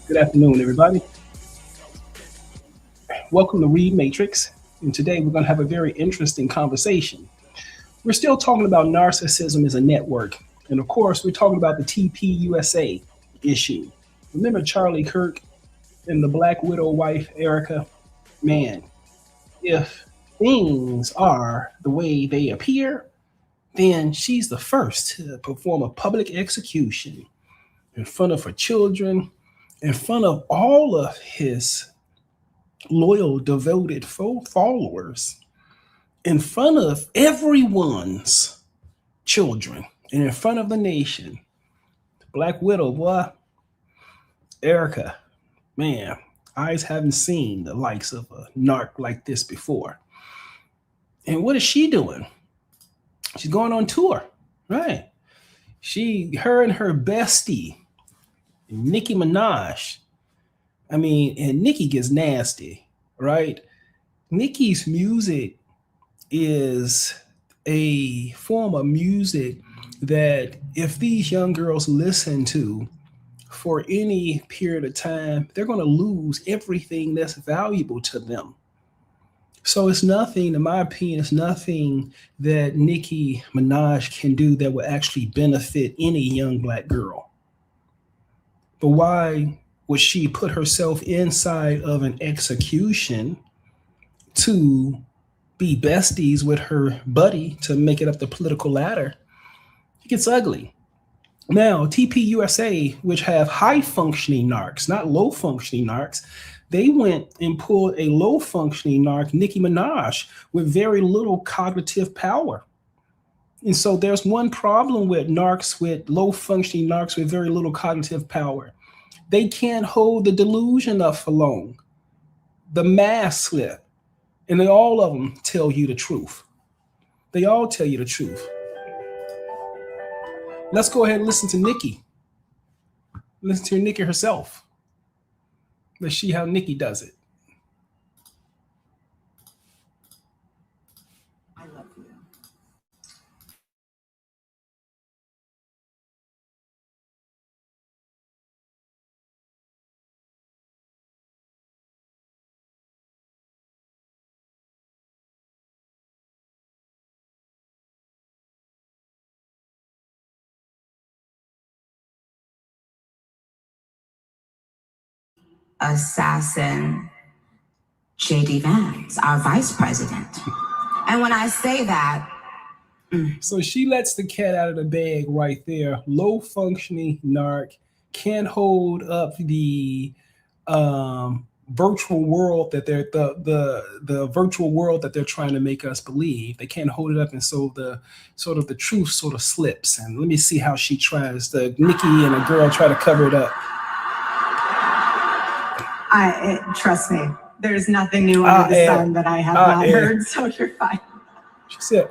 Good afternoon, everybody. Welcome to Read Matrix. And today we're going to have a very interesting conversation. We're still talking about narcissism as a network. And of course, we're talking about the TPUSA issue. Remember Charlie Kirk and the Black Widow wife, Erika? Man, if things are the way they appear, then she's the first to perform a public execution in front of her children, in front of all of his loyal, devoted followers, in front of everyone's children, and in front of the nation. Black Widow, boy, Erika, man, eyes haven't seen the likes of a narc like this before. And what is she doing? She's going on tour, right? Her and her bestie, Nicki Minaj. I mean, and Nicki gets nasty, right? Nicki's music is a form of music that if these young girls listen to for any period of time, they're going to lose everything that's valuable to them. So it's nothing, in my opinion, it's nothing that Nicki Minaj can do that will actually benefit any young Black girl. But why would she put herself inside of an execution to be besties with her buddy to make it up the political ladder? It gets ugly. Now, TPUSA, which have high-functioning narcs, not low-functioning narcs, they went and pulled a low-functioning narc, Nicki Minaj, with very little cognitive power. And so there's one problem with narcs, with low-functioning narcs with very little cognitive power. They can't hold the delusion up for long. The mask slip. And all of them tell you the truth. They all tell you the truth. Let's go ahead and listen to Nicki. Listen to Nicki herself. Let's see how Nicki does it. I love you. Assassin J.D. Vance, our vice president. And when I say that, so she lets the cat out of the bag right there. Low functioning narc, can't hold up the virtual world that they're the virtual world that they're trying to make us believe. They can't hold it up, and so the truth sort of slips. And let me see how she tries. Nicki and a girl try to cover it up. Trust me, there's nothing new under the sun that I have not heard, so you're fine. She said,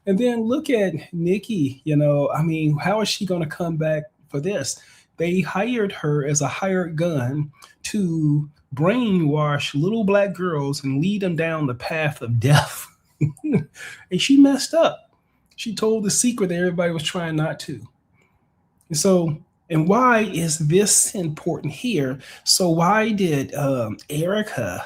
and then look at Nicki, I mean, how is she going to come back for this? They hired her as a hired gun to brainwash little Black girls and lead them down the path of death. And she messed up. She told the secret that everybody was trying not to. And why is this important here? So why did Erika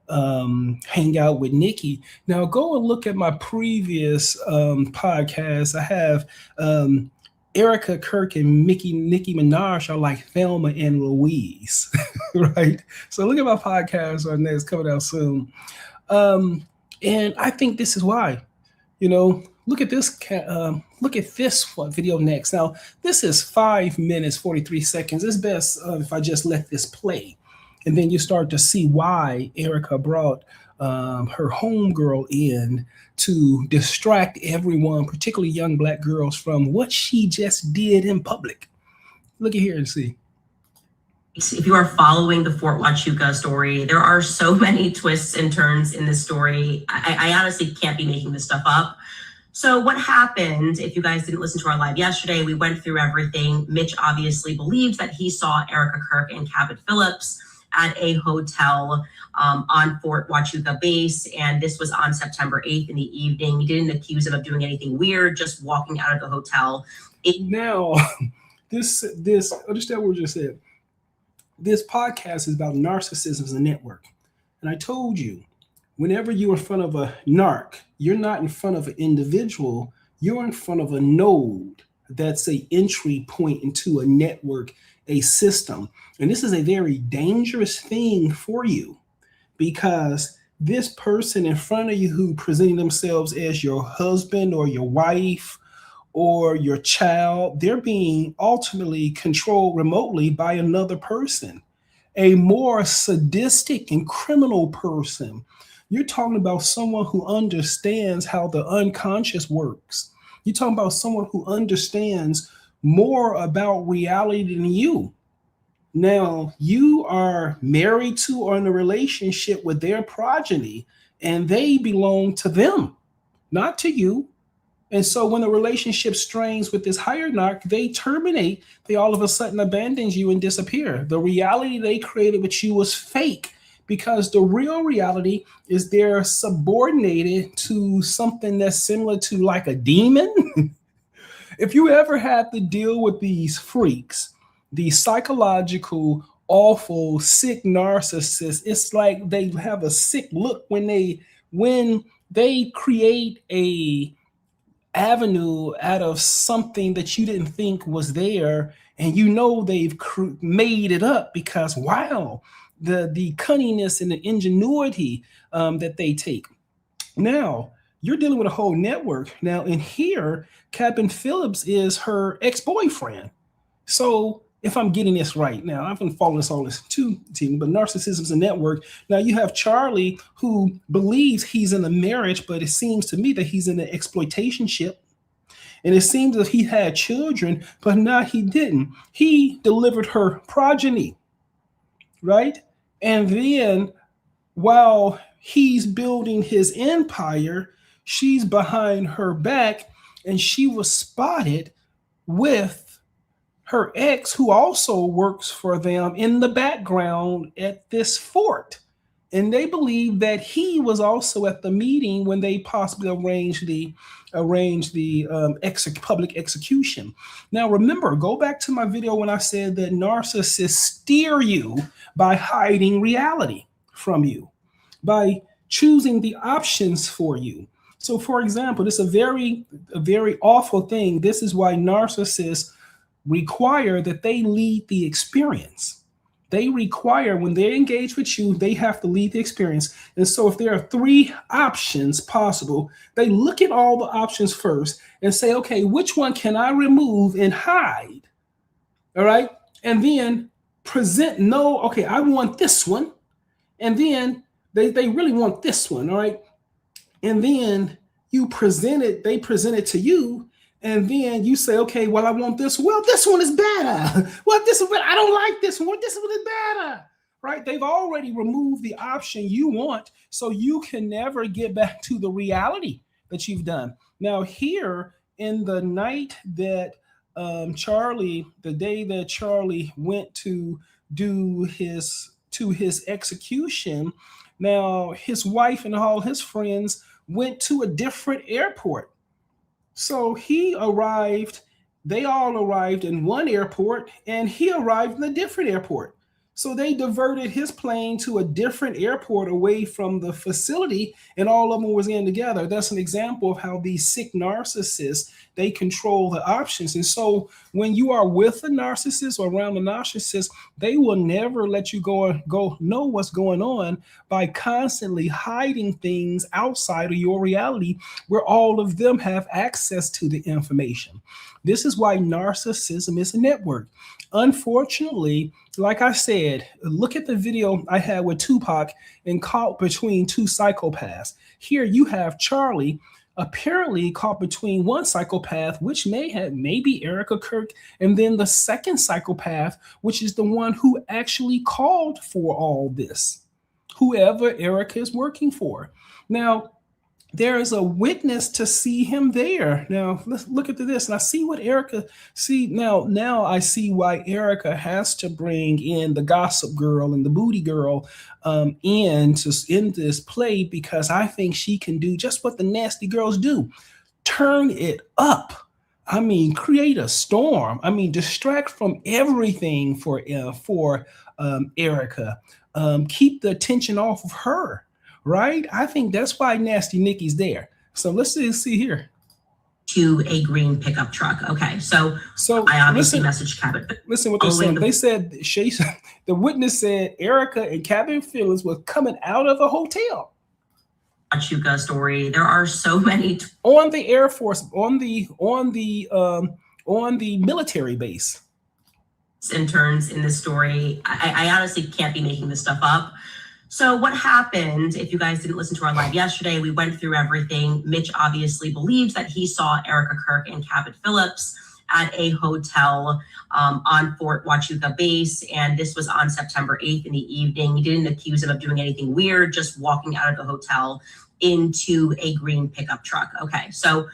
hang out with Nicki? Now go and look at my previous podcast. I have Erika Kirk and Nicki Minaj are like Thelma and Louise, right? So look at my podcast on this, coming out soon. And I think this is why, look at this. Look at this video next. Now, this is 5 minutes, 43 seconds. It's best if I just let this play. And then you start to see why Erika brought her homegirl in to distract everyone, particularly young Black girls, from what she just did in public. Look at here and see. If you are following the Fort Huachuca story, there are so many twists and turns in this story. I honestly can't be making this stuff up. So what happened, if you guys didn't listen to our live yesterday, we went through everything. Mitch obviously believes that he saw Erika Kirk and Cabot Phillips at a hotel on Fort Huachuca base. And this was on September 8th in the evening. He didn't accuse him of doing anything weird, just walking out of the hotel. Now, this understand what you just said. This podcast is about narcissism as a network. And I told you, whenever you're in front of a narc, you're not in front of an individual, you're in front of a node that's an entry point into a network, a system. And this is a very dangerous thing for you, because this person in front of you who presenting themselves as your husband or your wife or your child, they're being ultimately controlled remotely by another person, a more sadistic and criminal person. You're talking about someone who understands how the unconscious works. You're talking about someone who understands more about reality than you. Now, you are married to or in a relationship with their progeny, and they belong to them, not to you. And so when the relationship strains with this higher narc, they terminate. They all of a sudden abandon you and disappear. The reality they created with you was fake, because the real reality is they're subordinated to something that's similar to like a demon. If you ever had to deal with these freaks, the psychological, awful, sick narcissists, it's like they have a sick look when they create a avenue out of something that you didn't think was there, and you know they've made it up, because wow, the cunningness and the ingenuity that they take. Now you're dealing with a whole network. Now in here, Captain Phillips is her ex-boyfriend. So if I'm getting this right, now I've been following all this too, but narcissism is a network. Now you have Charlie, who believes he's in a marriage, but it seems to me that he's in an exploitation ship. And it seems that he had children, but now he didn't. He delivered her progeny, right? And then while he's building his empire, she's behind her back, and she was spotted with her ex, who also works for them, in the background at this fort. And they believe that he was also at the meeting when they possibly arranged the public execution. Now, remember, go back to my video when I said that narcissists steer you by hiding reality from you, by choosing the options for you. So, for example, this is a very awful thing. This is why narcissists require that they lead the experience. They require, when they engage with you, they have to lead the experience. And so if there are 3 options possible, they look at all the options first and say, okay, which one can I remove and hide? All right. And then present, no, okay, I want this one. And then they really want this one. All right. And then they present it to you. And then you say, okay, well, I want this. Well, this one is better. Well, I don't like this one. This one is better, right? They've already removed the option you want, so you can never get back to the reality that you've done. Now, here in the night that the day that Charlie went to do his execution, now his wife and all his friends went to a different airport. So they all arrived in one airport, and he arrived in a different airport. So they diverted his plane to a different airport away from the facility, and all of them was in together. That's an example of how these sick narcissists, they control the options. And so when you are with a narcissist or around a narcissist, they will never let you go know what's going on by constantly hiding things outside of your reality, where all of them have access to the information. This is why narcissism is a network. Unfortunately, like I said, look at the video I had with Tupac and caught between 2 psychopaths. Here you have Charlie apparently caught between one psychopath, which may be Erika Kirk, and then the second psychopath, which is the one who actually called for all this, whoever Erika is working for. Now, there is a witness to see him there. Now, let's look at this. And I see what Erika see. Now I see why Erika has to bring in the gossip girl and the booty girl in this play, because I think she can do just what the nasty girls do. Turn it up. I mean, create a storm. I mean, distract from everything for Erika. Keep the attention off of her, right? I think that's why Nasty Nikki's there. So let's see here. To a green pickup truck. Okay, so I obviously messaged Cabot. Listen what they're saying. They said the witness said Erika and Cabot Phillips was coming out of a hotel. Pachuca story. There are so many on the Air Force, on the military base. Interns in this story. I honestly can't be making this stuff up. So what happened, if you guys didn't listen to our live yesterday, we went through everything. Mitch obviously believes that he saw Erika Kirk and Cabot Phillips at a hotel on Fort Huachuca base. And this was on September 8th in the evening. He didn't accuse him of doing anything weird, just walking out of the hotel into a green pickup truck. Okay, so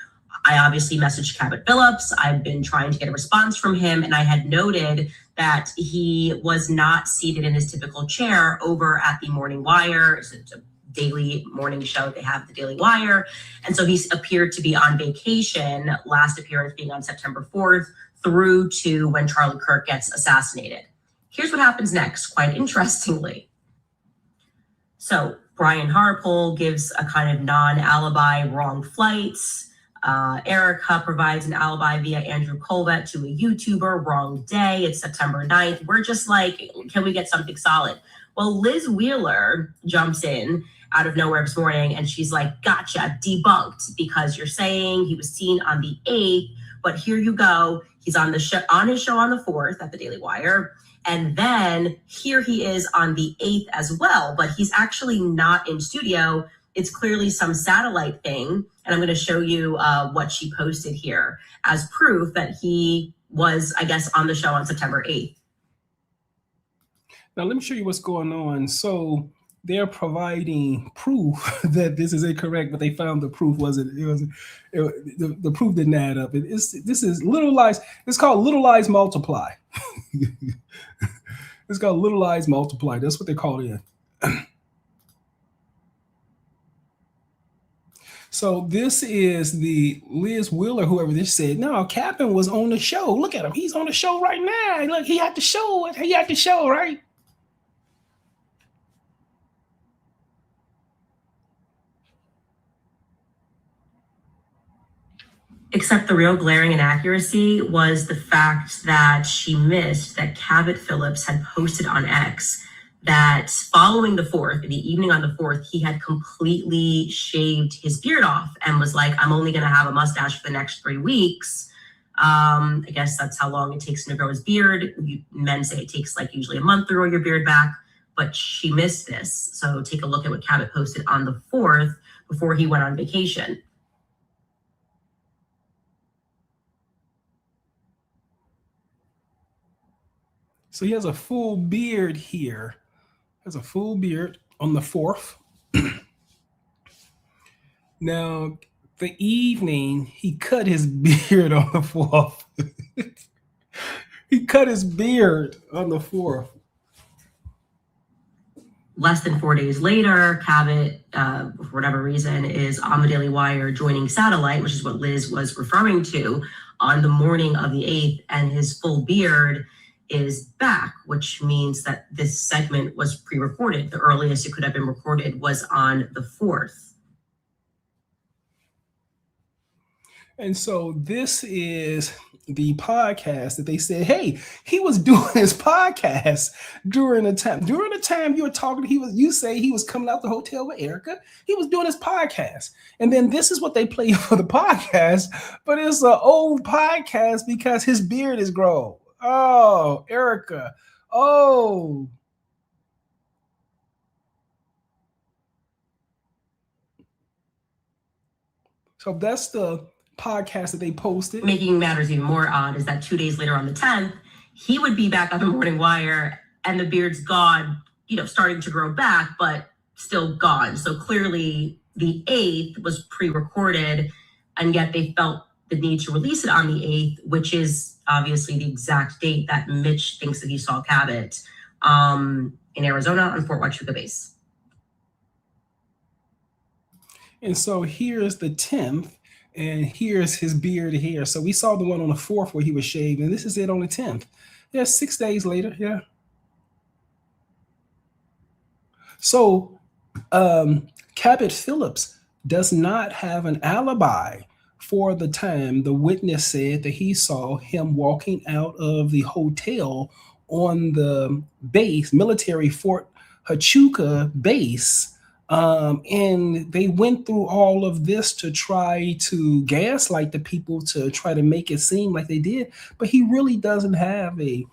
I obviously messaged Cabot Phillips. I've been trying to get a response from him, and I had noted that he was not seated in his typical chair over at the Morning Wire. It's a daily morning show. They have the Daily Wire. And so he appeared to be on vacation, last appearance being on September 4th through to when Charlie Kirk gets assassinated. Here's what happens next, quite interestingly. So Brian Harpole gives a kind of non-alibi, wrong flights. Erika provides an alibi via Andrew Colvett to a YouTuber, wrong day. It's September 9th. We're just like, can we get something solid? Well, Liz Wheeler jumps in out of nowhere this morning and she's like, gotcha, debunked, because you're saying he was seen on the 8th, but here you go. He's on the show, on his show on the 4th at the Daily Wire. And then here he is on the 8th as well, but he's actually not in studio. It's clearly some satellite thing. And I'm going to show you what she posted here as proof that he was, I guess, on the show on September 8th. Now, let me show you what's going on. So they're providing proof that this is incorrect, but they found the proof the proof didn't add up. This is little lies. It's called little lies multiply. It's called little lies multiply. That's what they call it. So this is the Liz Wheeler, whoever this said. No, Captain was on the show. Look at him. He's on the show right now. Look, he had to show it. He had to show, right? Except the real glaring inaccuracy was the fact that she missed that Cabot Phillips had posted on X that following the 4th, in the evening on the 4th, he had completely shaved his beard off and was like, I'm only going to have a mustache for the next 3 weeks. I guess that's how long it takes him to grow his beard. Men say it takes like usually a month to grow your beard back, but she missed this. So take a look at what Cabot posted on the 4th before he went on vacation. So he has a full beard here. Has a full beard on the 4th. Now, the evening, he cut his beard on the 4th. He cut his beard on the 4th. Less than 4 days later, Cabot, for whatever reason, is on the Daily Wire joining Satellite, which is what Liz was referring to, on the morning of the 8th, and his full beard is back, which means that this segment was pre-recorded. The earliest it could have been recorded was on the 4th. And so this is the podcast that they said, hey, he was doing his podcast during the time you were talking, you say he was coming out the hotel with Erika. He was doing his podcast. And then this is what they play for the podcast, but it's an old podcast because his beard is grown. Oh, Erika. Oh. So that's the podcast that they posted. Making matters even more odd is that 2 days later on the 10th, he would be back on the Morning Wire and the beard's gone, starting to grow back, but still gone. So clearly the 8th was pre-recorded, and yet they felt the need to release it on the 8th, which is obviously the exact date that Mitch thinks that he saw Cabot in Arizona on Fort Huachuca base. And so here's the 10th. And here's his bearded hair. So we saw the one on the 4th where he was shaved, and this is it on the 10th. Yeah, 6 days later. Yeah. So Cabot Phillips does not have an alibi for the time the witness said that he saw him walking out of the hotel on the base, military Fort Huachuca base. And they went through all of this to try to gaslight the people, to try to make it seem like they did, but he really doesn't have an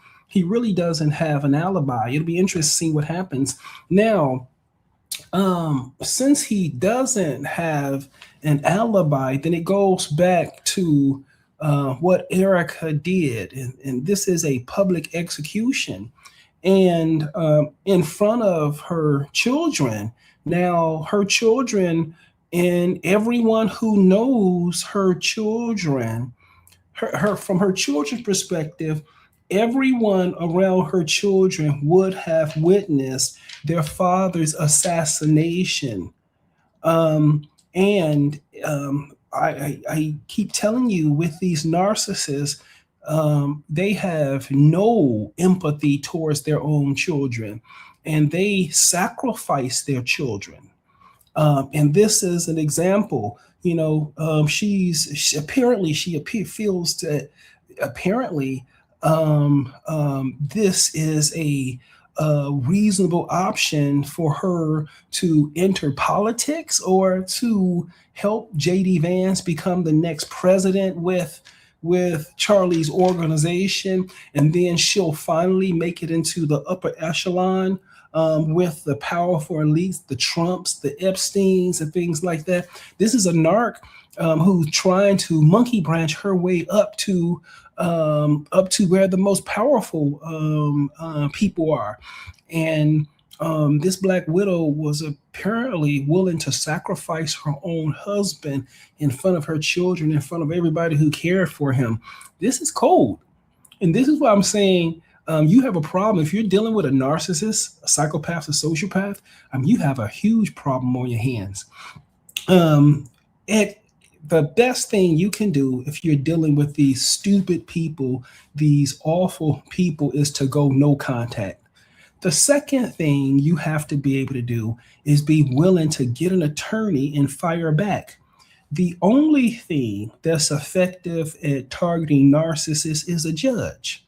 alibi. It'll be interesting to see what happens. Now, since he doesn't have an alibi, then it goes back to what Erika did. And this is a public execution. And in front of her children. Now, her children and everyone who knows her children, from her children's perspective, everyone around her children would have witnessed their father's assassination. I keep telling you, with these narcissists, they have no empathy towards their own children, and they sacrifice their children. And this is an example. You know, she apparently feels that apparently this is a reasonable option for her to enter politics or to help J.D. Vance become the next president with Charlie's organization, and then she'll finally make it into the upper echelon with the powerful elites, the Trumps, the Epsteins, and things like that. This is a narc who's trying to monkey branch her way up to where the most powerful people are. And this Black Widow was apparently willing to sacrifice her own husband in front of her children, in front of everybody who cared for him. This is cold. And this is what I'm saying. You have a problem. If you're dealing with a narcissist, a psychopath, a sociopath, you have a huge problem on your hands. The best thing you can do if you're dealing with these stupid people, these awful people, is to go no contact. The second thing you have to be able to do is be willing to get an attorney and fire back. The only thing that's effective at targeting narcissists is a judge,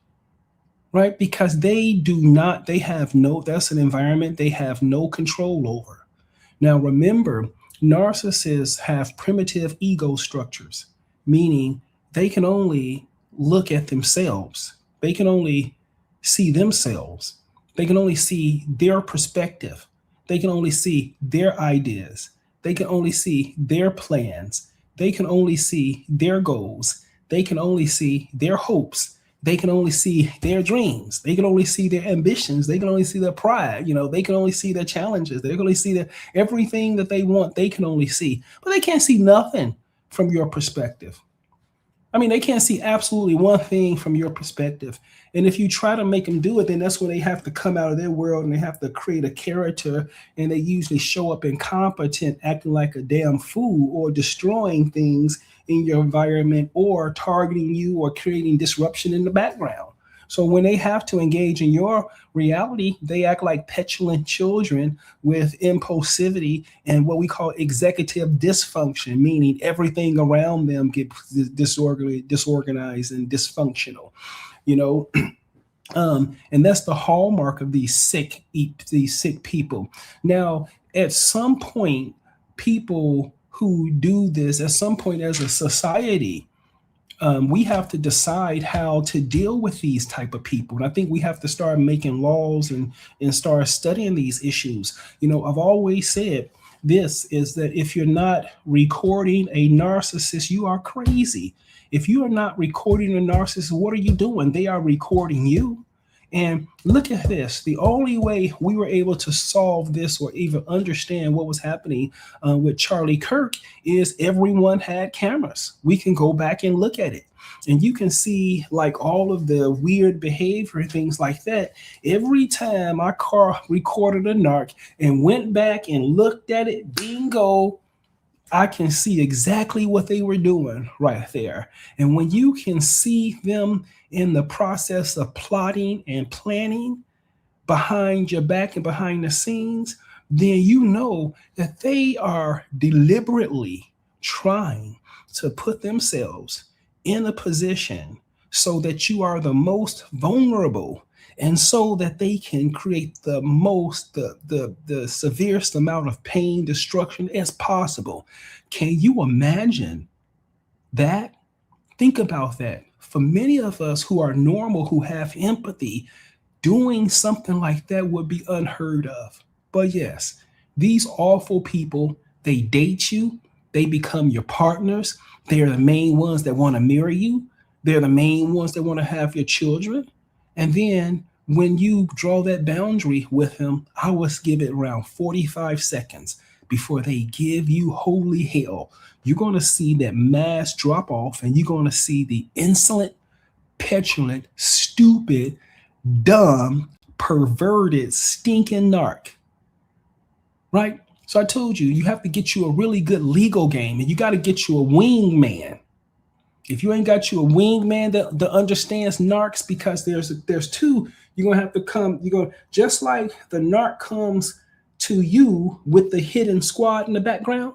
right? Because that's an environment they have no control over. Now, remember, narcissists have primitive ego structures, meaning they can only look at themselves. They can only see themselves. They can only see their perspective. They can only see their ideas. They can only see their plans. They can only see their goals. They can only see their hopes. They can only see their dreams. They can only see their ambitions. They can only see their pride. They can only see their challenges. They can only see everything that they want. They can only see, but they can't see nothing from your perspective. They can't see absolutely one thing from your perspective. And if you try to make them do it, then that's when they have to come out of their world and they have to create a character. And they usually show up incompetent, acting like a damn fool, or destroying things in your environment, or targeting you, or creating disruption in the background. So when they have to engage in your reality, they act like petulant children with impulsivity and what we call executive dysfunction, meaning everything around them gets disorganized and dysfunctional, and that's the hallmark of these sick people. Now, at some point, people who do this, at some point as a society, we have to decide how to deal with these type of people. And I think we have to start making laws and start studying these issues. I've always said this, is that if you're not recording a narcissist, you are crazy. If you are not recording a narcissist, what are you doing? They are recording you. And look at this. The only way we were able to solve this or even understand what was happening with Charlie Kirk is everyone had cameras. We can go back and look at it. And you can see like all of the weird behavior and things like that. Every time our car recorded a narc and went back and looked at it, bingo, I can see exactly what they were doing right there. And when you can see them in the process of plotting and planning behind your back and behind the scenes, then you know that they are deliberately trying to put themselves in a position so that you are the most vulnerable, and so that they can create the severest amount of pain, destruction as possible. Can you imagine that? Think about that. For many of us who are normal, who have empathy, doing something like that would be unheard of. But yes, these awful people, they date you, they become your partners, they are the main ones that want to marry you, they're the main ones that want to have your children. And then when you draw that boundary with them, I would give it around 45 seconds before they give you holy hell. You're going to see that mass drop off, and you're going to see the insolent, petulant, stupid, dumb, perverted, stinking narc. Right? So I told you, you have to get you a really good legal game, and you got to get you a wingman. If you ain't got you a wingman that understands narcs, because there's two, you're gonna have to come. You're gonna, just like the narc comes to you with the hidden squad in the background,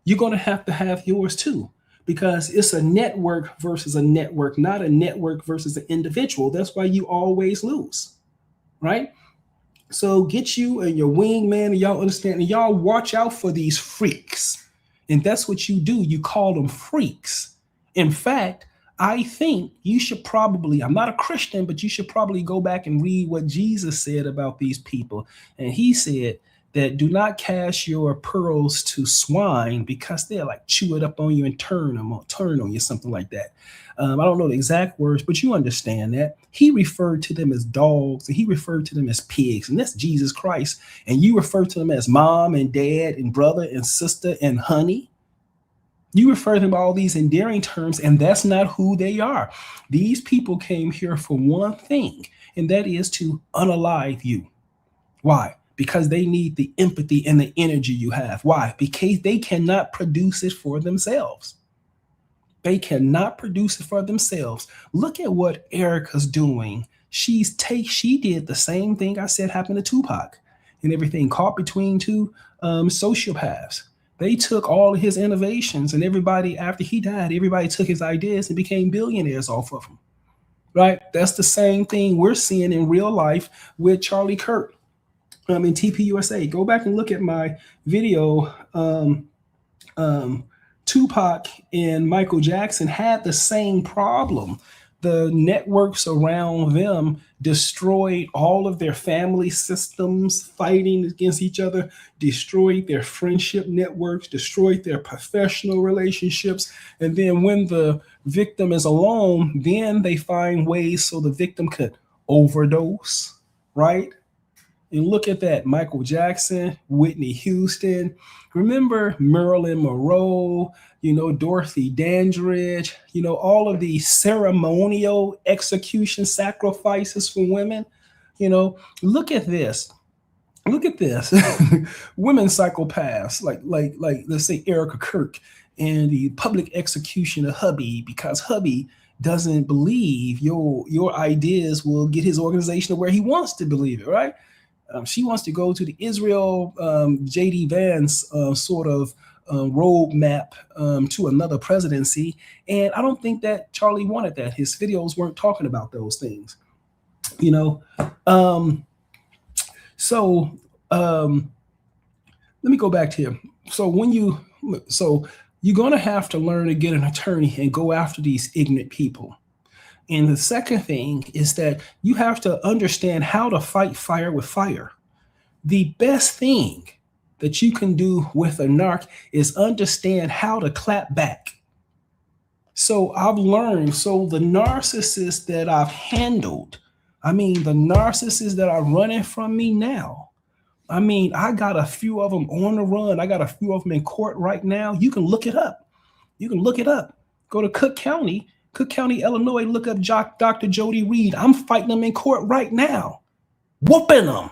you're gonna have yours too, because it's a network versus a network, not a network versus an individual. That's why you always lose, right? So get you and your wingman, and y'all understand, and y'all watch out for these freaks. And that's what you do. You call them freaks. In fact, I think you should probably, I'm not a Christian, but you should probably go back and read what Jesus said about these people. And he said that do not cast your pearls to swine, because they'll like chew it up on you and turn on you, something like that. I don't know the exact words, but you understand that. He referred to them as dogs, and he referred to them as pigs, and that's Jesus Christ. And you refer to them as mom and dad and brother and sister and honey. You refer to them by all these endearing terms, and that's not who they are. These people came here for one thing, and that is to unalive you. Why? Because they need the empathy and the energy you have. Why? Because they cannot produce it for themselves. They cannot produce it for themselves. Look at what Erika's doing. She did the same thing I said happened to Tupac and everything, caught between two sociopaths. They took all of his innovations, and everybody, after he died, everybody took his ideas and became billionaires off of them, right? That's the same thing we're seeing in real life with Charlie Kirk in TPUSA. Go back and look at my video. Tupac and Michael Jackson had the same problem. The networks around them destroyed all of their family systems, fighting against each other, destroyed their friendship networks, destroyed their professional relationships. And then when the victim is alone, then they find ways so the victim could overdose, right? And look at that, Michael Jackson, Whitney Houston. Remember Marilyn Monroe, Dorothy Dandridge, all of these ceremonial execution sacrifices for women. Look at this. Look at this. Women psychopaths, like let's say Erika Kirk, and the public execution of hubby, because hubby doesn't believe your ideas will get his organization to where he wants to believe it, right? She wants to go to the Israel J.D. Vance sort of roadmap to another presidency. And I don't think that Charlie wanted that. His videos weren't talking about those things, So let me go back to here. So you're going to have to learn to get an attorney and go after these ignorant people. And the second thing is that you have to understand how to fight fire with fire. The best thing that you can do with a narc is understand how to clap back. So I've learned, the narcissists that I've handled, the narcissists that are running from me now, I got a few of them on the run. I got a few of them in court right now. You can look it up. Go to Cook County, Illinois, look up Dr. Jody Reed. I'm fighting them in court right now. Whooping them.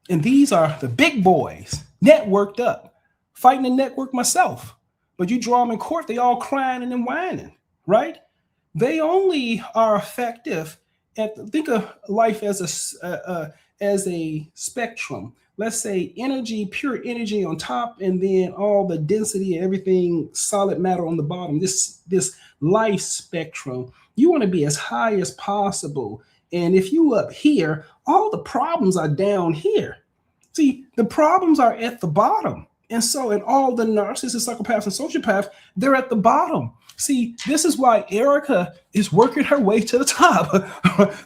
And these are the big boys, networked up, fighting the network myself. But you draw them in court, they all crying and then whining, right? They only are effective at, think of life as a spectrum. Let's say energy, pure energy on top, and then all the density and everything, solid matter on the bottom. This life spectrum, you want to be as high as possible. And if you up here, all the problems are down here. See, the problems are at the bottom. And so in all the narcissists, psychopaths, and sociopaths, they're at the bottom. See, this is why Erika is working her way to the top.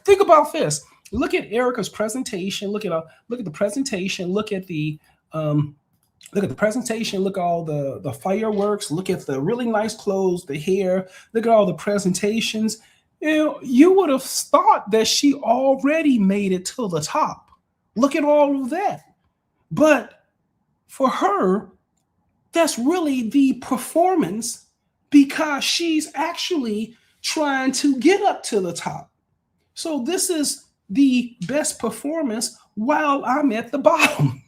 Think about this. Look at Erika's presentation. Look at the presentation. Look at the presentation. Look at all the fireworks. Look at the really nice clothes, the hair. Look at all the presentations. You would have thought that she already made it to the top. Look at all of that. But for her, that's really the performance, because she's actually trying to get up to the top. So this is the best performance while I'm at the bottom.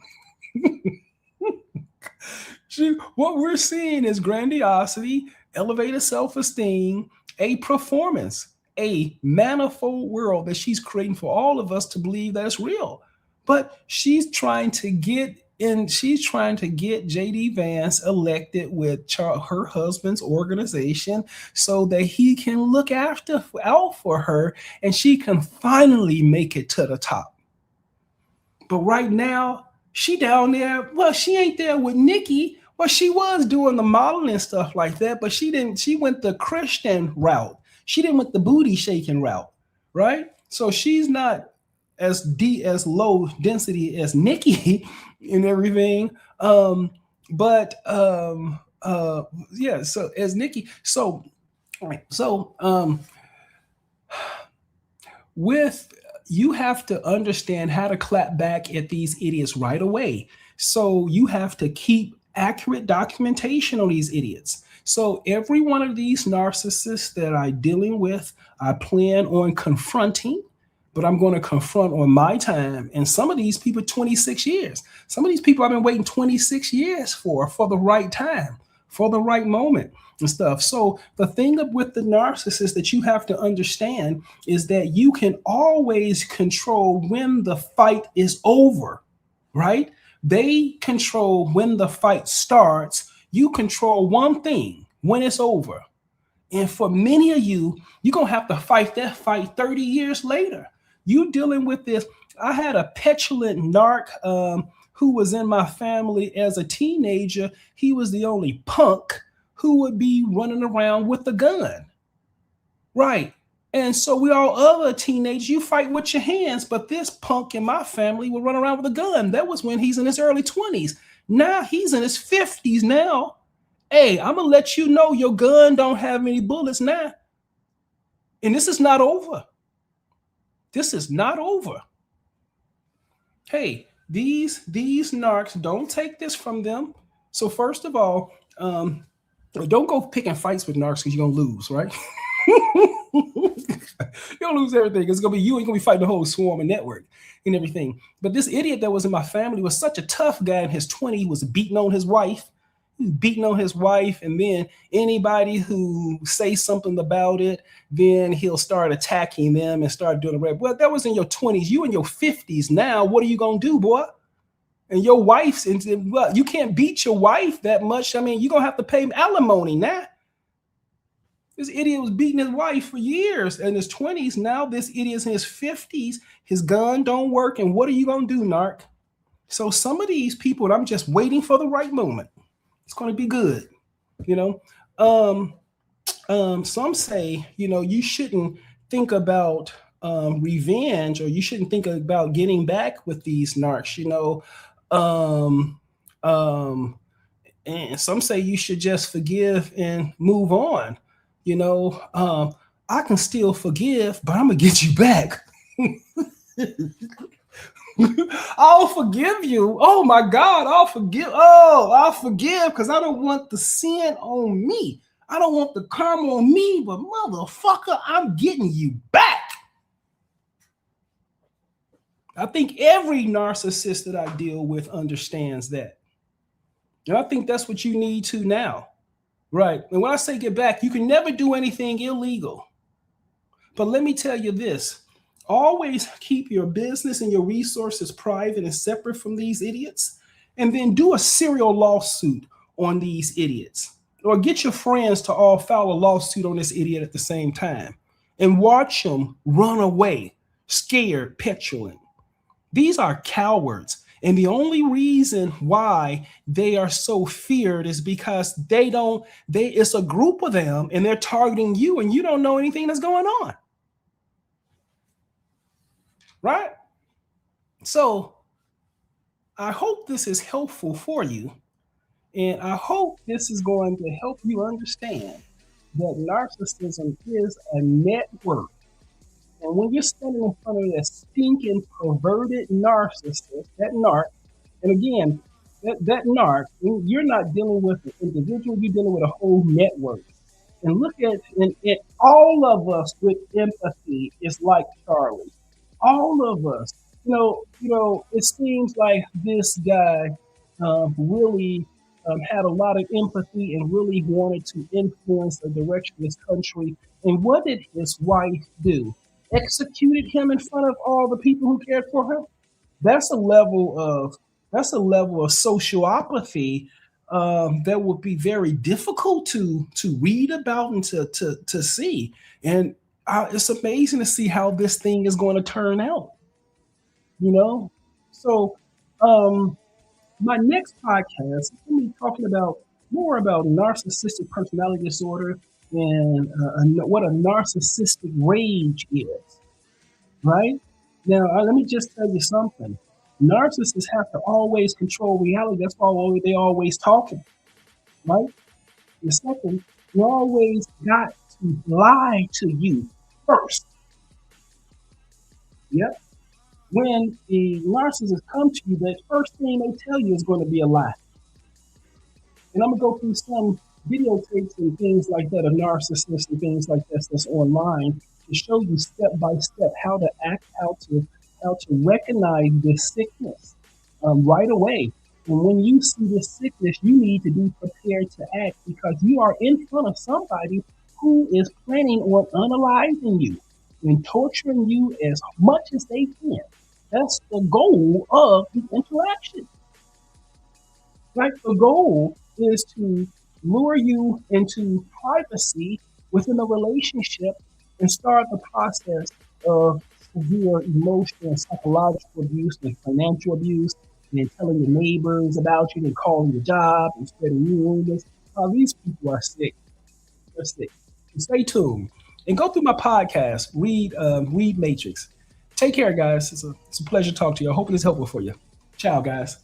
What we're seeing is grandiosity, elevated self-esteem, a performance, a manifold world that she's creating for all of us to believe that it's real. But she's trying to get JD Vance elected with her husband's organization so that he can look out for her and she can finally make it to the top. But right now, she down there. Well, she ain't there with Nicki. Well, she was doing the modeling and stuff like that, but she went the Christian route. She didn't went the booty shaking route, right? So she's not as low density as Nicki and everything. So as Nicki. So you have to understand how to clap back at these idiots right away. So you have to keep accurate documentation on these idiots. So every one of these narcissists that I'm dealing with, I plan on confronting, but I'm going to confront on my time. And some of these people, 26 years. Some of these people I've been waiting 26 years for the right time, for the right moment and stuff. So the thing with the narcissist that you have to understand is that you can always control when the fight is over, right? They control when the fight starts. You control one thing: when it's over. And for many of you, you're going to have to fight that fight 30 years later. You dealing with this. I had a petulant narc who was in my family as a teenager. He was the only punk who would be running around with a gun. Right. And so we all other teenagers, you fight with your hands, but this punk in my family would run around with a gun. That was when he's in his early 20s. Now he's in his 50s now. Hey, I'm going to let you know your gun don't have any bullets now. And this is not over. This is not over. Hey, these narcs, don't take this from them. So first of all, don't go picking fights with narcs because you're going to lose, right? You're going to lose everything. It's going to be you ain't going to be fighting the whole swarm and network and everything. But this idiot that was in my family was such a tough guy in his 20s. He was beating on his wife. And then anybody who says something about it, then he'll start attacking them and start doing the rap. Well, that was in your 20s. You in your 50s now. What are you going to do, boy? And your wife's, well, you can't beat your wife that much. I mean, you're going to have to pay alimony now. This idiot was beating his wife for years in his 20s. Now this idiot's in his 50s. His gun don't work. And what are you going to do, narc? So some of these people, I'm just waiting for the right moment. It's going to be good. Some say, you shouldn't think about revenge, or you shouldn't think about getting back with these narcs, and some say you should just forgive and move on. I can still forgive, but I'm going to get you back. I'll forgive you. Oh my God, I'll forgive. Oh, I'll forgive because I don't want the sin on me. I don't want the karma on me, but motherfucker, I'm getting you back. I think every narcissist that I deal with understands that. And I think that's what you need to now. Right. And when I say get back, you can never do anything illegal. But let me tell you this. Always keep your business and your resources private and separate from these idiots. And then do a serial lawsuit on these idiots. Or get your friends to all file a lawsuit on this idiot at the same time. And watch them run away, scared, petulant. These are cowards. And the only reason why they are so feared is because it's a group of them and they're targeting you and you don't know anything that's going on. Right? So I hope this is helpful for you. And I hope this is going to help you understand that narcissism is a network. And when you're standing in front of that stinking, perverted narcissist, that narc, and again, that narc, you're not dealing with an individual, you're dealing with a whole network. And look at, and all of us with empathy is like Charlie. All of us, you know, it seems like this guy really had a lot of empathy and really wanted to influence the direction of this country. And what did his wife do? Executed him in front of all the people who cared for him. That's a level of sociopathy that would be very difficult to read about and to see. And it's amazing to see how this thing is going to turn out. You know, so my next podcast is going to be talking about more about narcissistic personality disorder and what a narcissistic rage is, right? Now, let me just tell you something. Narcissists have to always control reality. That's why they're always talking, right? And second, you always got to lie to you first. Yep. When the narcissist come to you, the first thing they tell you is going to be a lie. And I'm going to go through some videotapes and things like that of narcissists and things like this that's online to show you step by step how to act, how to recognize this sickness right away. And when you see this sickness, you need to be prepared to act because you are in front of somebody who is planning on unaliving you and torturing you as much as they can. That's the goal of the interaction. Right? The goal is to lure you into privacy within a relationship and start the process of severe emotional and psychological abuse and financial abuse and telling your neighbors about you and calling your job and spreading rumors. These people are sick. They're sick. So stay tuned and go through my podcast, Read Matrix. Take care, guys. It's a pleasure to talk to you. I hope it is helpful for you. Ciao, guys.